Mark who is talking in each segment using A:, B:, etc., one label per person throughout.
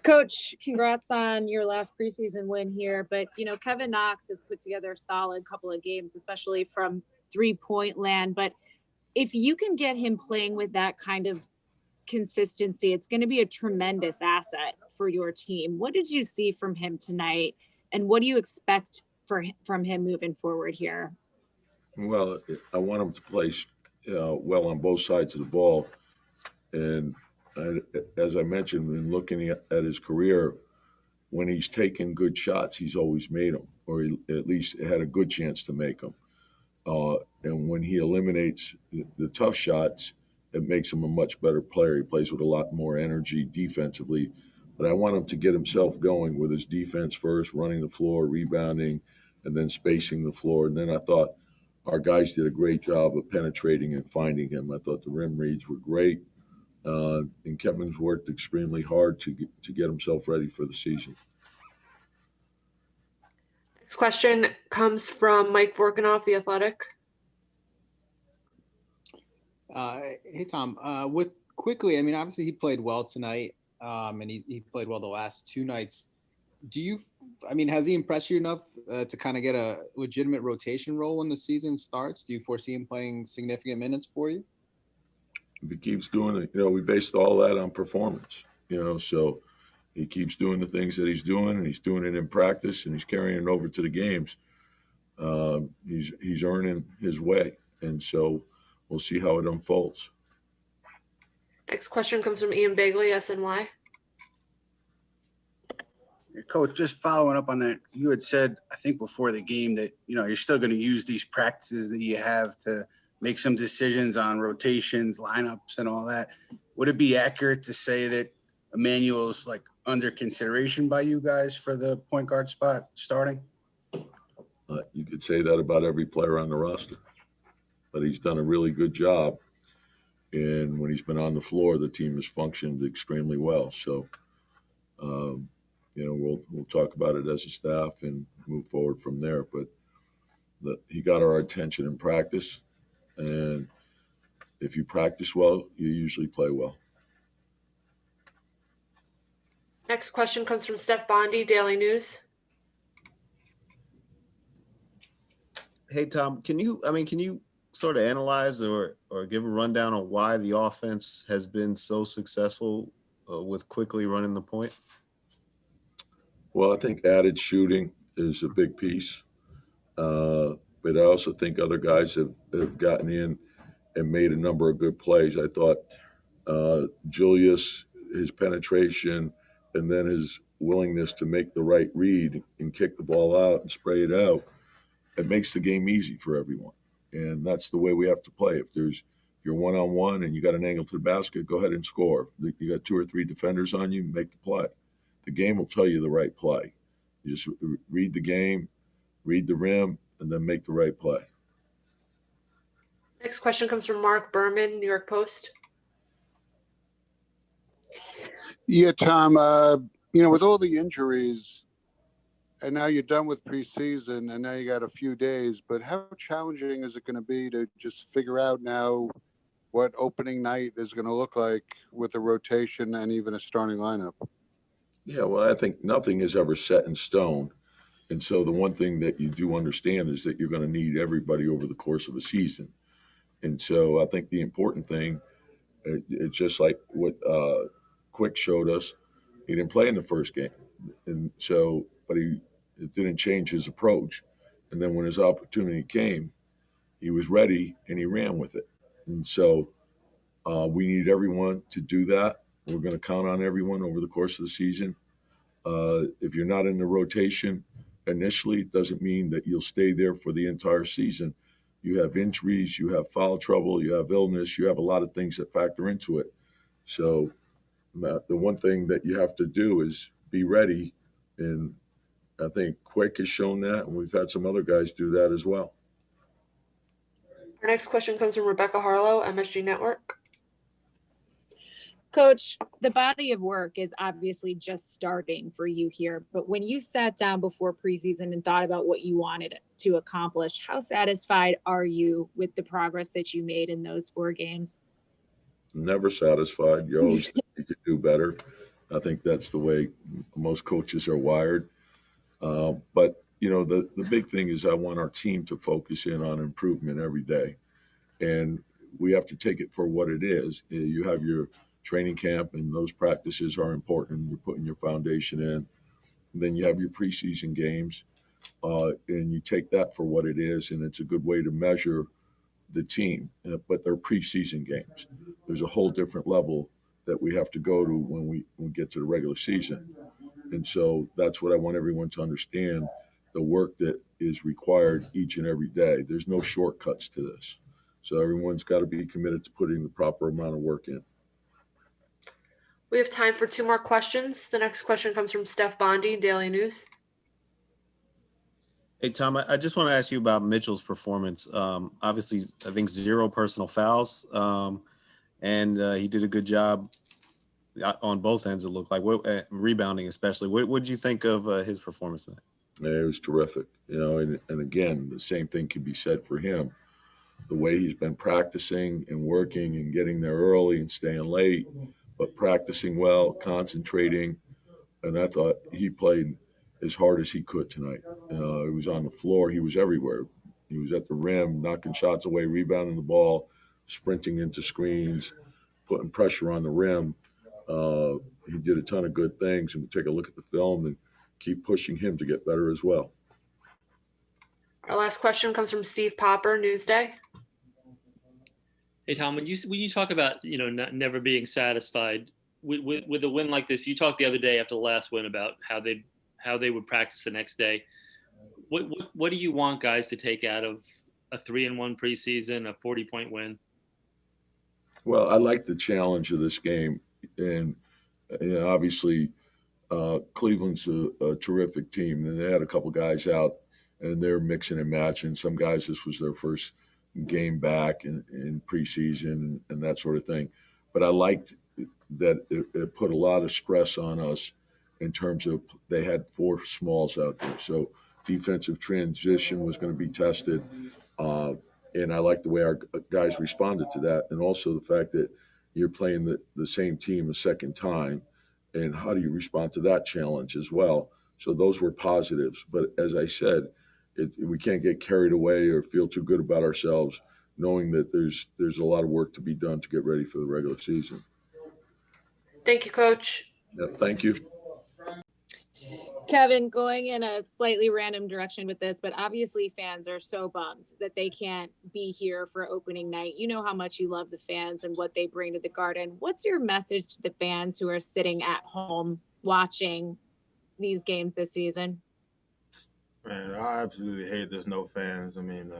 A: Coach, congrats on your last preseason win here. But, Kevin Knox has put together a solid couple of games, especially from 3-point land. But if you can get him playing with that kind of consistency, it's going to be a tremendous asset for your team. What did you see from him tonight? And what do you expect from him moving forward here?
B: Well, I want him to play well on both sides of the ball. And as I mentioned, in looking at his career, when he's taken good shots, he's always made them, or he at least had a good chance to make them. And when he eliminates the tough shots, it makes him a much better player. He plays with a lot more energy defensively. But I want him to get himself going with his defense first, running the floor, rebounding, and then spacing the floor. And then I thought our guys did a great job of penetrating and finding him. I thought the rim reads were great. And Kevin's worked extremely hard to get himself ready for the season.
C: Next question comes from Mike Vorkanoff, The Athletic.
D: Hey, Tom. With Quickley, I mean, obviously he played well tonight, and he played well the last two nights. Has he impressed you enough to kind of get a legitimate rotation role when the season starts? Do you foresee him playing significant minutes for you?
B: If he keeps doing it, we based all that on performance, so he keeps doing the things that he's doing, and he's doing it in practice, and he's carrying it over to the games. He's earning his way, and so we'll see how it unfolds.
C: Next question comes from Ian Begley, SNY.
E: Coach, just following up on that, you had said, I think before the game that, you're still going to use these practices that you have to make some decisions on rotations, lineups, and all that. Would it be accurate to say that Immanuel's under consideration by you guys for the point guard spot starting?
B: You could say that about every player on the roster, but he's done a really good job. And when he's been on the floor, the team has functioned extremely well. So, we'll talk about it as a staff and move forward from there. But he got our attention in practice. And if you practice well, you usually play well.
C: Next question comes from Steph Bondi, Daily News.
F: Hey, Tom, can you sort of analyze or give a rundown on why the offense has been so successful with Quickley running the point?
B: Well, I think added shooting is a big piece. But I also think other guys have gotten in and made a number of good plays. I thought Julius, his penetration, and then his willingness to make the right read and kick the ball out and spray it out, it makes the game easy for everyone. And that's the way we have to play. If you're one-on-one and you got an angle to the basket, go ahead and score. If you got two or three defenders on you, make the play. The game will tell you the right play. You just read the game, read the rim, and then make the right play.
C: Next question comes from Mark Berman, New York Post.
G: Yeah, Tom, with all the injuries, and now you're done with preseason, and now you got a few days, but how challenging is it going to be to just figure out now what opening night is going to look like with a rotation and even a starting lineup?
B: Yeah, well, I think nothing is ever set in stone. And so the one thing that you do understand is that you're going to need everybody over the course of a season. And so I think the important thing, it's just like what Quick showed us. He didn't play in the first game. And so, but it didn't change his approach. And then when his opportunity came, he was ready and he ran with it. And so we need everyone to do that. We're going to count on everyone over the course of the season. If you're not in the rotation initially, it doesn't mean that you'll stay there for the entire season. You have injuries, you have foul trouble, you have illness, you have a lot of things that factor into it. So the one thing that you have to do is be ready. And I think Quick has shown that, and we've had some other guys do that as well.
C: Our next question comes from Rebecca Harlow, MSG Network.
A: Coach, the body of work is obviously just starting for you here, but when you sat down before preseason and thought about what you wanted to accomplish, how satisfied are you with the progress that you made in those 4 games?
B: Never satisfied. You always think you could do better. I think that's the way most coaches are wired. But the big thing is I want our team to focus in on improvement every day, and we have to take it for what it is. You have your training camp, and those practices are important. You're putting your foundation in. And then you have your preseason games, and you take that for what it is, and it's a good way to measure the team. But they're preseason games. There's a whole different level that we have to go to when we get to the regular season. And so that's what I want everyone to understand, the work that is required each and every day. There's no shortcuts to this. So everyone's got to be committed to putting the proper amount of work in.
C: We have time for 2 more questions. The next question comes from Steph Bondi, Daily News.
F: Hey, Tom, I just want to ask you about Mitchell's performance. Obviously, I think 0 personal fouls, and he did a good job on both ends, it looked like, rebounding especially. What did you think of his performance tonight?
B: Yeah, it was terrific. And again, the same thing can be said for him. The way he's been practicing and working and getting there early and staying late, but practicing well, concentrating. And I thought he played as hard as he could tonight. He was on the floor. He was everywhere. He was at the rim, knocking shots away, rebounding the ball, sprinting into screens, putting pressure on the rim. He did a ton of good things, and we'll take a look at the film and keep pushing him to get better as well.
C: Our last question comes from Steve Popper, Newsday.
H: Hey, Tom, when you talk about never being satisfied with a win like this, you talked the other day after the last win about how they would practice the next day. What do you want guys to take out of a 3-1 preseason, a 40-point win?
B: Well, I like the challenge of this game, and obviously Cleveland's a terrific team, and they had a couple guys out, and they're mixing and matching. Some guys, this was their first game back in preseason and that sort of thing. But I liked that it put a lot of stress on us in terms of they had 4 smalls out there. So defensive transition was going to be tested. And I like the way our guys responded to that. And also the fact that you're playing the same team a second time. And how do you respond to that challenge as well? So those were positives. But as I said, we can't get carried away or feel too good about ourselves, knowing that there's a lot of work to be done to get ready for the regular season.
C: Thank you, Coach.
B: Yeah, thank you.
A: Kevin, going in a slightly random direction with this, but obviously fans are so bummed that they can't be here for opening night. You know how much you love the fans and what they bring to the Garden. What's your message to the fans who are sitting at home watching these games this season?
I: Man, I absolutely hate there's no fans. I mean,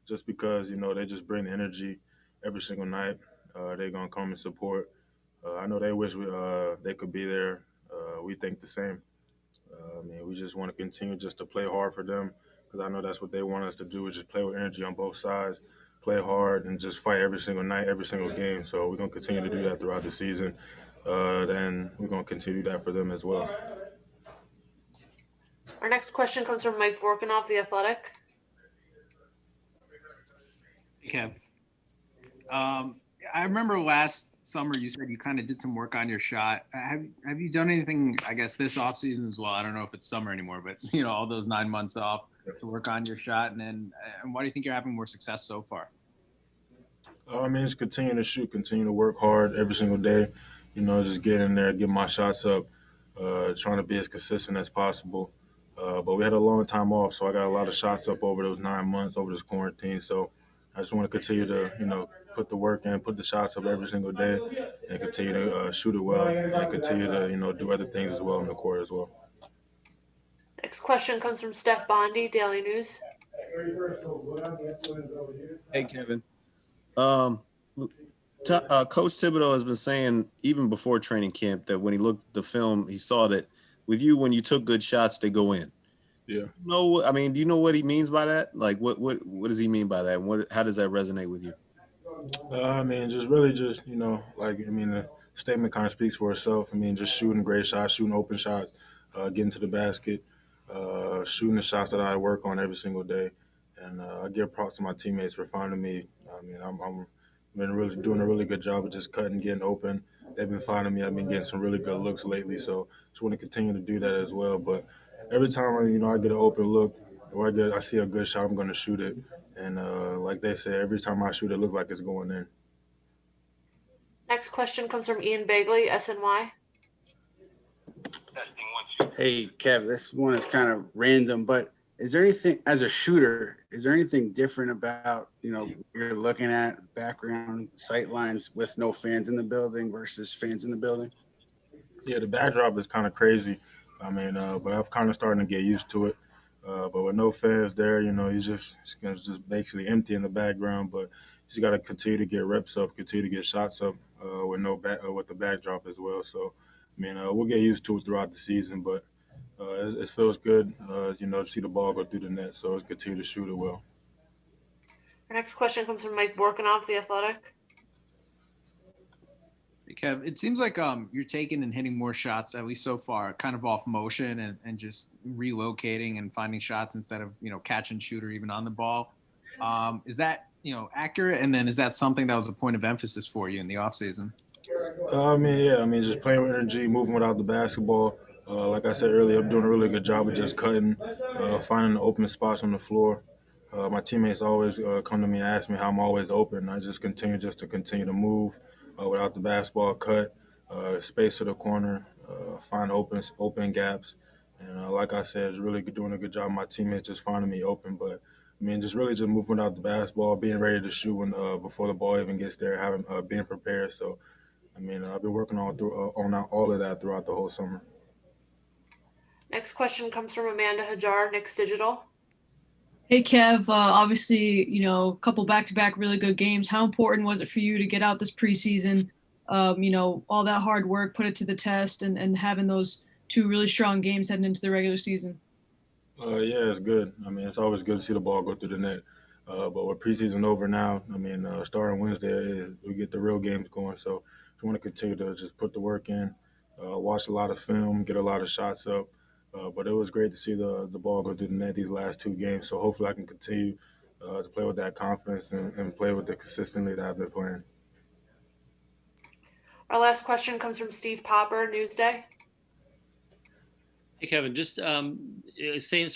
I: just because, they just bring energy every single night. They're going to come and support. I know they wish they could be there. We think the same. We just want to continue just to play hard for them, because I know that's what they want us to do, is just play with energy on both sides, play hard, and just fight every single night, every single game. So we're going to continue to do that throughout the season. Then we're going to continue that for them as well.
C: Our next question comes from Mike Vorkunov, The Athletic.
D: Okay. I remember last summer you said you kind of did some work on your shot. Have you done anything, I guess, this offseason as well? I don't know if it's summer anymore, but, all those 9 months off to work on your shot. And why do you think you're having more success so far?
I: Just continue to shoot, continue to work hard every single day. Just get in there, get my shots up, trying to be as consistent as possible. But we had a long time off, so I got a lot of shots up over those 9 months, over this quarantine. So I just want to continue to, put the work in, put the shots up every single day, and continue to shoot it well, and continue to, do other things as well on the court as well.
C: Next question comes from Steph Bondi, Daily News.
F: Hey, Kevin. Coach Thibodeau has been saying, even before training camp, that when he looked at the film, he saw that with you, when you took good shots, they go in.
B: Yeah.
F: Do you know what he means by that? Like, what does he mean by that? And how does that resonate with you?
I: The statement kind of speaks for itself. Just shooting great shots, shooting open shots, getting to the basket, shooting the shots that I work on every single day. And I give props to my teammates for finding me. I'm been really doing a really good job of just cutting, getting open, they've been finding me. I've been getting some really good looks lately, so just want to continue to do that as well. But every time I get an open look or I see a good shot, I'm going to shoot it. And like they say, every time I shoot, it looks like it's going in.
C: Next question comes from Ian Bagley, SNY.
E: Hey, Kev, this one is kind of random, but is there anything, as a shooter, is there anything different about, you're looking at background sight lines with no fans in the building versus fans in the building?
I: Yeah, the backdrop is kind of crazy. But I've kind of starting to get used to it. But with no fans there, it's just basically empty in the background. But you just got to continue to get reps up, continue to get shots up with with the backdrop as well. So, we'll get used to it throughout the season. But it feels good, to see the ball go through the net. So let's continue to shoot it well.
C: Our next question comes from Mike Borkanoff, The Athletic.
D: Kev, it seems like you're taking and hitting more shots, at least so far, kind of off motion and just relocating and finding shots instead of, catch and shoot or even on the ball. Is that, accurate? And then is that something that was a point of emphasis for you in the offseason?
I: Just playing with energy, moving without the basketball. Like I said earlier, I'm doing a really good job of just cutting, finding the open spots on the floor. My teammates always come to me and ask me how I'm always open. I just continue to move without the basketball, cut, space to the corner, find open gaps. And like I said, it's really doing a good job. My teammates just finding me open. But just really just moving without the basketball, being ready to shoot when before the ball even gets there, having being prepared. So, I've been working on all of that throughout the whole summer.
C: Next question comes from Amanda Hajar, Knicks Digital.
J: Hey, Kev, obviously, a couple back-to-back really good games. How important was it for you to get out this preseason? All that hard work, put it to the test, and having those two really strong games heading into the regular season.
I: Yeah, it's good. It's always good to see the ball go through the net. But with preseason over now, starting Wednesday, we get the real games going. So we want to continue to just put the work in, watch a lot of film, get a lot of shots up. But it was great to see the ball go through the net these last two games. So hopefully I can continue to play with that confidence and play with it consistently that I've been playing.
C: Our last question comes from Steve Popper, Newsday.
H: Hey, Kevin, just the same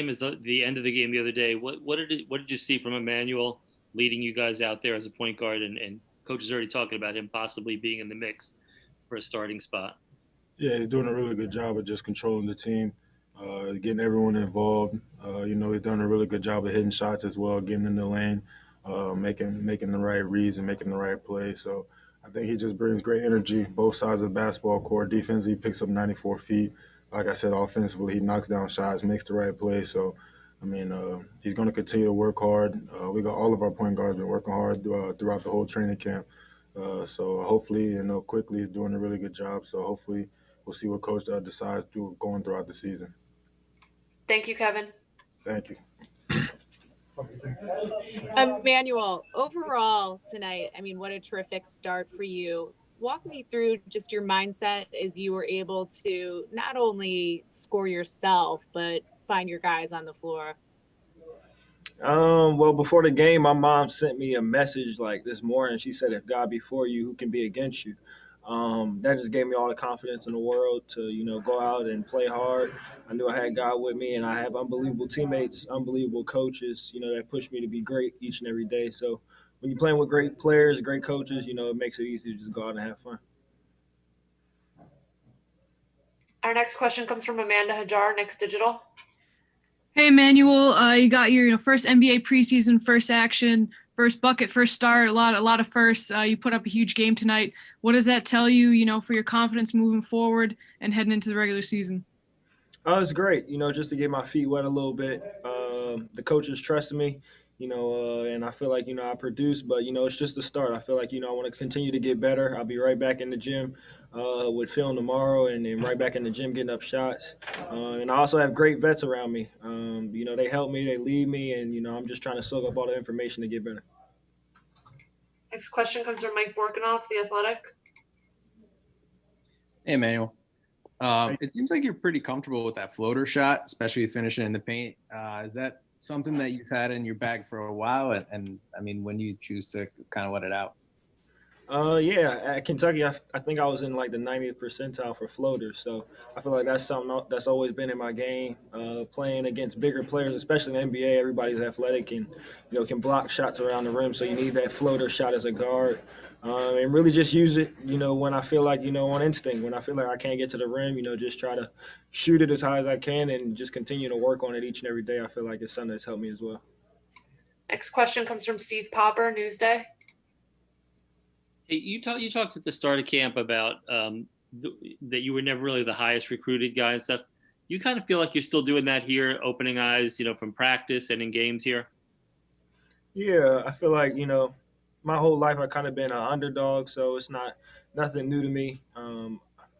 H: as the end of the game the other day. What did you see from Immanuel leading you guys out there as a point guard, and coach is already talking about him possibly being in the mix for a starting spot?
I: Yeah, he's doing a really good job of just controlling the team, getting everyone involved. He's done a really good job of hitting shots as well, getting in the lane, making the right reads and making the right plays. So I think he just brings great energy, both sides of the basketball court. Defense, he picks up 94 feet. Like I said, offensively, he knocks down shots, makes the right play. So, he's going to continue to work hard. We got all of our point guards been working hard throughout the whole training camp. So hopefully, Quickley is doing a really good job. So hopefully we'll see what coach decides to do going throughout the season.
C: Thank you, Kevin.
I: Thank you.
A: Immanuel, overall tonight, what a terrific start for you. Walk me through just your mindset as you were able to not only score yourself, but find your guys on the floor.
K: Well, before the game, my mom sent me a message like this morning. She said, if God be for you, who can be against you? That just gave me all the confidence in the world to, go out and play hard. I knew I had God with me, and I have unbelievable teammates, unbelievable coaches, that push me to be great each and every day. So when you're playing with great players, great coaches, it makes it easy to just go out and have fun.
C: Our next question comes from Amanda Hajar, Knicks Digital.
J: Hey, Immanuel, you got your first NBA preseason, first action, first bucket, first start, a lot of firsts. You put up a huge game tonight. What does that tell you, for your confidence moving forward and heading into the regular season?
K: It's great, just to get my feet wet a little bit. The coaches trusted me, and I feel like, I produced, but, it's just the start. I feel like, I want to continue to get better. I'll be right back in the gym with film tomorrow and then right back in the gym getting up shots. And I also have great vets around me. They help me, they lead me, and, I'm just trying to soak up all the information to get better.
C: Next question comes from Mike Borkanoff, The Athletic.
D: Hey, Immanuel. It seems like you're pretty comfortable with that floater shot, especially finishing in the paint. Is that something that you've had in your bag for a while? And when do you choose to kind of let it out?
K: Yeah, at Kentucky, I think I was in like the 90th percentile for floaters. So I feel like that's something that's always been in my game. Playing against bigger players, especially in the NBA, everybody's athletic and can block shots around the rim. So you need that floater shot as a guard, and really just use it. When I feel like on instinct, when I feel like I can't get to the rim, just try to shoot it as high as I can and just continue to work on it each and every day. I feel like it's something that's helped me as well.
C: Next question comes from Steve Popper, Newsday.
H: Hey, you talked at the start of camp about that you were never really the highest recruited guy and stuff. You kind of feel like you're still doing that here, opening eyes, from practice and in games here.
K: Yeah, I feel like my whole life I've kind of been an underdog, so it's not nothing new to me.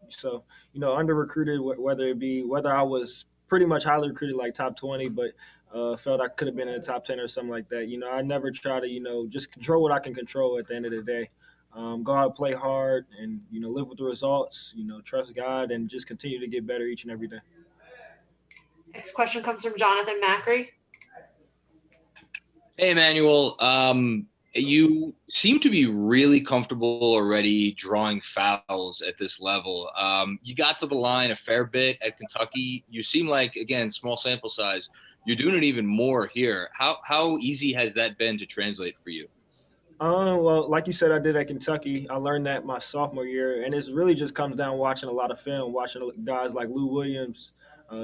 K: So under recruited, whether I was pretty much highly recruited, like top 20, but felt I could have been in the top 10 or something like that. I never try to just control what I can control at the end of the day. Go out, play hard, and live with the results. Trust God, and just continue to get better each and every day.
C: Next question comes from Jonathan Macri.
L: Hey, Emmanuel. You seem to be really comfortable already drawing fouls at this level. You got to the line a fair bit at Kentucky. You seem like, again, small sample size, you're doing it even more here. How easy has that been to translate for you?
K: Well, like you said, I did at Kentucky. I learned that my sophomore year, and it really just comes down watching a lot of film, watching guys like Lou Williams,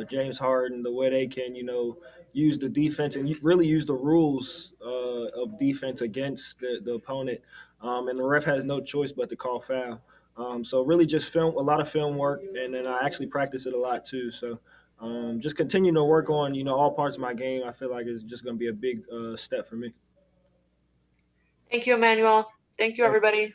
K: James Harden, the way they can, use the defense and really use the rules of defense against the opponent. And the ref has no choice but to call foul. So really just a lot of film work, and then I actually practice it a lot too. So just continue to work on, all parts of my game. I feel like it's just going to be a big step for me.
C: Thank you, Emmanuel. Thank you, everybody.